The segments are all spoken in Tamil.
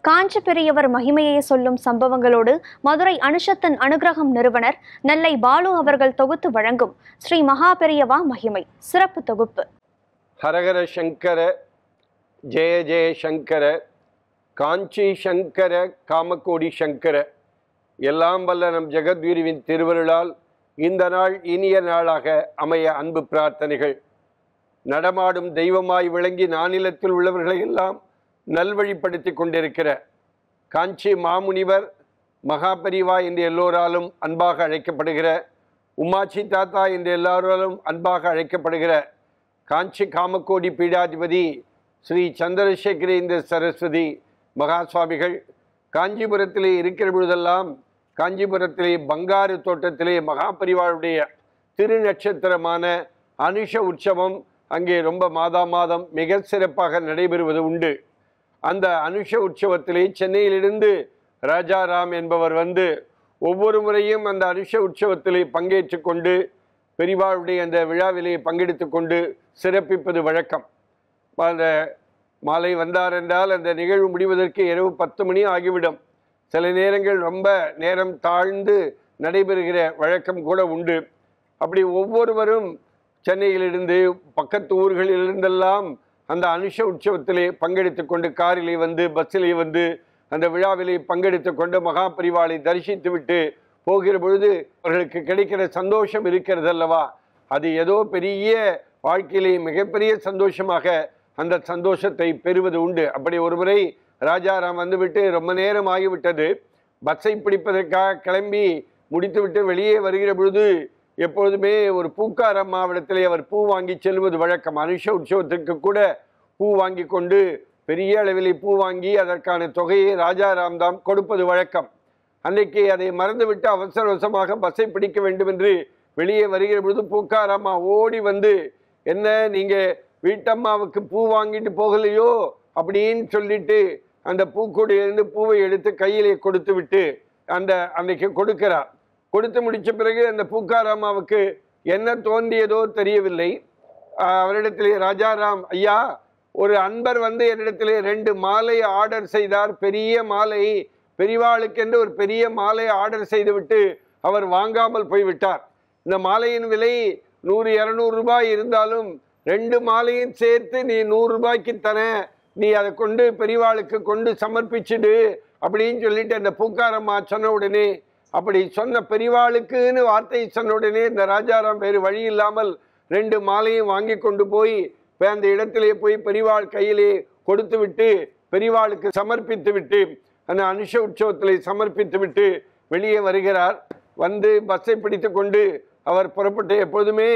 காஞ்சி பெரியவர் மகிமையை சொல்லும் சம்பவங்களோடு மதுரை அனுஷத்தன் அனுகிரகம் நிறுவனர் நெல்லை பாலு அவர்கள் தொகுத்து வழங்கும் ஸ்ரீ மகா பெரியவா மகிமை சிறப்பு தொகுப்பு. ஹரஹர சங்கர ஜெய ஜெய சங்கர காஞ்சி சங்கர காமக்கோடி சங்கர. எல்லாம் வல்ல நம் ஜெகத்குருவின் திருவருளால் இந்த நாள் இனிய நாளாக அமைய அன்பு பிரார்த்தனைகள். நடமாடும் தெய்வமாய் விளங்கி நானிலத்தில் உள்ளவர்களை எல்லாம் நல்வழிப்படுத்தி கொண்டிருக்கிற காஞ்சி மாமுனிவர் மகாபெரிவா என்று எல்லோராலும் அன்பாக அழைக்கப்படுகிற, உமாச்சி தாத்தா என்று எல்லாராலும் அன்பாக அழைக்கப்படுகிற காஞ்சி காமக்கோடி பீடாதிபதி ஸ்ரீ சந்திரசேகரேந்திர சரஸ்வதி மகா சுவாமிகள் காஞ்சிபுரத்திலே இருக்கிற பொழுதெல்லாம் காஞ்சிபுரத்திலே பங்காரு தோட்டத்திலே மகாபெரிவாளுடைய திருநட்சத்திரமான அனுஷ உற்சவம் அங்கே ரொம்ப மாதம் மிக சிறப்பாக நடைபெறுவது உண்டு. அந்த அனுஷ உற்சவத்திலே சென்னையிலிருந்து ராஜாராம் என்பவர் வந்து ஒவ்வொரு முறையும் அந்த அனுஷ உற்சவத்திலே பங்கேற்று கொண்டு பெரிவாளுடைய அந்த விழாவிலே பங்கெடுத்து கொண்டு சிறப்பிப்பது வழக்கம். அந்த மாலை வந்தார் என்றால் அந்த நிகழ்வு முடிவதற்கு இரவு 10 மணி ஆகிவிடும். சில நேரங்கள் ரொம்ப நேரம் தாழ்ந்து நடைபெறுகிற வழக்கம் கூட உண்டு. அப்படி ஒவ்வொருவரும் சென்னையிலிருந்து பக்கத்து ஊர்களிலிருந்தெல்லாம் அந்த அனுஷ உற்சவத்திலே பங்கெடுத்து கொண்டு காரிலே வந்து பஸ்ஸிலே வந்து அந்த விழாவிலே பங்கெடுத்து கொண்டு மகாபெரிவாளை தரிசித்து விட்டு போகிற பொழுது அவர்களுக்கு கிடைக்கிற சந்தோஷம் இருக்கிறது அல்லவா, அது ஏதோ பெரிய வாழ்க்கையிலே மிகப்பெரிய சந்தோஷமாக அந்த சந்தோஷத்தை பெறுவது உண்டு. அப்படி ஒரு முறை ராஜாராம் வந்துவிட்டு ரொம்ப நேரம் ஆகிவிட்டது. பஸ்ஸை பிடிப்பதற்காக கிளம்பி முடித்துவிட்டு வெளியே வருகிற பொழுது எப்பொழுதுமே ஒரு பூக்கார அம்மாவிடத்திலே அவர் பூ வாங்கி செல்வது வழக்கம். அனுஷ உற்சவத்திற்கு கூட பூ வாங்கி கொண்டு பெரிய அளவில் பூ வாங்கி அதற்கான தொகையை ராஜாராம் தான் கொடுப்பது வழக்கம். அன்றைக்கு அதை மறந்துவிட்டு அவசர அவசரமாக பஸ்ஸை பிடிக்க வேண்டும் என்று வெளியே வருகிற பொழுது பூக்கார அம்மா ஓடி வந்து, என்ன நீங்கள் வீட்டம்மாவுக்கு பூ வாங்கிட்டு போகலையோ அப்படின்னு சொல்லிட்டு அந்த பூக்கொடியிலிருந்து பூவை எடுத்து கையிலே கொடுத்து விட்டு அன்றைக்கு கொடுக்கிறார். கொடுத்து முடித்த பிறகு அந்த பூக்காராமாவுக்கு என்ன தோன்றியதோ தெரியவில்லை. அவரிடத்திலே ராஜாராம், ஐயா, ஒரு அன்பர் வந்து என்னிடத்திலே 2 மாலை ஆர்டர் செய்தார், பெரிய மாலை, பெரிவாளுக்கென்று ஒரு பெரிய மாலை ஆர்டர் செய்துவிட்டு அவர் வாங்காமல் போய்விட்டார். இந்த மாலையின் விலை 100-200 ரூபாய் இருந்தாலும் 2 மாலையும் சேர்த்து நீ 100 ரூபாய்க்கு தர, நீ அதை கொண்டு பெரிவாளுக்கு கொண்டு சமர்ப்பிச்சுடு அப்படின்னு சொல்லிட்டு அந்த பூக்காரம்மா சொன்ன உடனே, அப்படி சொன்ன பெரிவாளுக்குன்னு வார்த்தை சொன்ன உடனே இந்த ராஜாராம் வேறு வழி இல்லாமல் 2 மாலையும் வாங்கி கொண்டு போய் அந்த இடத்திலே போய் பெரிவாள் கையிலே கொடுத்து விட்டு பெரிவாளுக்கு சமர்ப்பித்து விட்டு அந்த அனுஷ உற்சவத்திலே சமர்ப்பித்து விட்டு வெளியே வருகிறார். வந்து பஸ்ஸை பிடித்து கொண்டு அவர் புறப்பட்டு, எப்போதுமே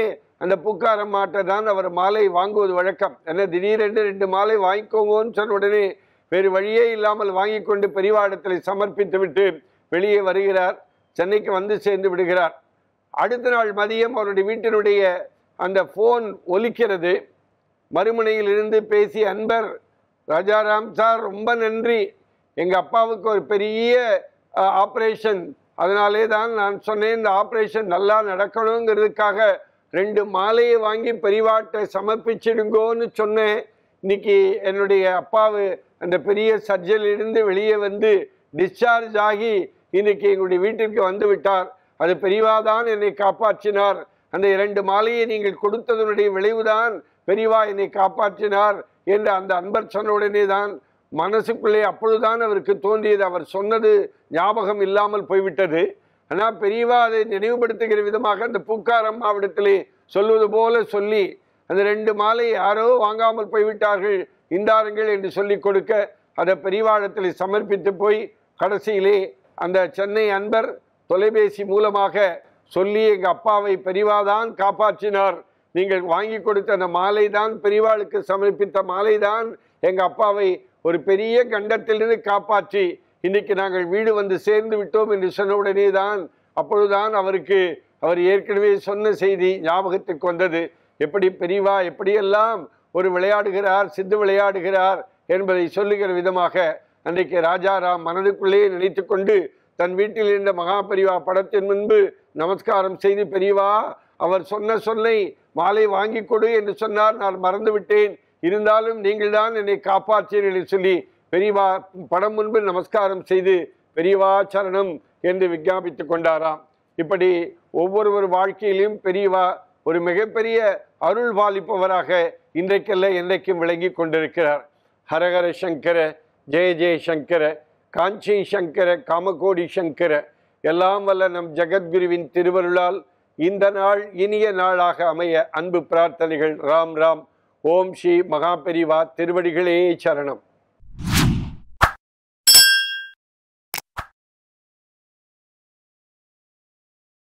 அந்த பூக்காரம்மாட்ட தான் அவர் மாலை வாங்குவது வழக்கம். என்ன திடீரென்று 2 மாலை வாங்கிக்கோங்கன்னு சொன்ன உடனே வேறு வழியே இல்லாமல் வாங்கி கொண்டு பெரிவாடத்தில் சமர்ப்பித்து விட்டு வெளியே வருகிறார். சென்னைக்கு வந்து சேர்ந்து விடுகிறார். அடுத்த நாள் மதியம் அவருடைய வீட்டினுடைய அந்த ஃபோன் ஒலிக்கிறது. மறுமுனையில் இருந்து பேசிய அன்பர், ராஜாராம் சார், ரொம்ப நன்றி, எங்கள் அப்பாவுக்கு ஒரு பெரிய ஆப்ரேஷன், அதனாலே தான் நான் சொன்னேன் இந்த ஆப்ரேஷன் நல்லா நடக்கணுங்கிறதுக்காக 2 மாலையை வாங்கி பெரிவாட்டை சமர்ப்பிச்சிடுங்கோன்னு சொன்னேன். இன்னைக்கு என்னுடைய அப்பாவு அந்த பெரிய சர்ஜரியிலிருந்து வெளியே வந்து டிஸ்சார்ஜ் ஆகி இன்றைக்கி எங்களுடைய வீட்டிற்கு வந்து விட்டார். அது பெரியவாதான் என்னை காப்பாற்றினார். அந்த 2 மாலையை நீங்கள் கொடுத்ததனுடைய விளைவுதான் பெரியவா என்னை காப்பாற்றினார் என்று அந்த அன்பர் சொன்ன உடனே தான் மனசுக்குள்ளே அப்பொழுதுதான் அவருக்கு தோன்றியது. அவர் சொன்னது ஞாபகம் இல்லாமல் போய்விட்டது. ஆனால் பெரியவா அதை நினைவுபடுத்துகிற விதமாக அந்த பூக்காரம்மாவிடத்திலே சொல்வது போல சொல்லி அந்த 2 மாலை யாரோ வாங்காமல் போய்விட்டார்கள், இந்தாருங்கள் என்று சொல்லி கொடுக்க அதை பெரியவாடத்தில் சமர்ப்பித்து போய் கடைசியிலே அந்த சென்னை அன்பர் தொலைபேசி மூலமாக சொல்லி, எங்கள் அப்பாவை பெரியவாதான் காப்பாற்றினார், நீங்கள் வாங்கி கொடுத்த அந்த மாலை தான், பெரியவாளுக்கு சமர்ப்பித்த மாலை தான் எங்கள் அப்பாவை ஒரு பெரிய கண்டத்திலிருந்து காப்பாற்றி இன்றைக்கு நாங்கள் வீடு வந்து சேர்ந்து விட்டோம் என்று சொன்ன உடனே தான் அப்பொழுதுதான் அவர் ஏற்கனவே சொன்ன செய்தி ஞாபகத்துக்கு வந்தது. எப்படி பெரியவா எப்படியெல்லாம் ஒரு விளையாடுகிறார், சித்து விளையாடுகிறார் என்பதை சொல்லுகிற விதமாக அன்றைக்கு ராஜாராம் மனதுக்குள்ளே நினைத்து கொண்டு தன் வீட்டில் இருந்த மகாபெரிவா படத்தின் முன்பு நமஸ்காரம் செய்து, பெரியவா, அவர் சொன்ன சொல்லை மாலை வாங்கி கொடு என்று சொன்னார், நான் மறந்து விட்டேன், இருந்தாலும் நீங்கள் தான் என்னை காப்பாற்றீர்கள் என்று சொல்லி பெரியவா படம் முன்பு நமஸ்காரம் செய்து பெரியவா சரணம் என்று விஞ்ஞாபித்து கொண்டாராம். இப்படி ஒவ்வொருவர் வாழ்க்கையிலும் பெரியவா ஒரு மிகப்பெரிய அருள் பாலிப்பவராக இன்றைக்கல்ல என்றைக்கும் விளங்கி கொண்டிருக்கிறார். ஹரஹர சங்கர, ஜெய ஜெய சங்கர, காஞ்சி சங்கர, காமகோடி சங்கர. எல்லாம் வல்ல நம் ஜெகத்குருவின் திருவருளால் இந்த நாள் இனிய நாளாக அமைய அன்பு பிரார்த்தனைகள். ராம் ராம். ஓம் ஸ்ரீ மகாபெரிவா திருவடிகளே சரணம்.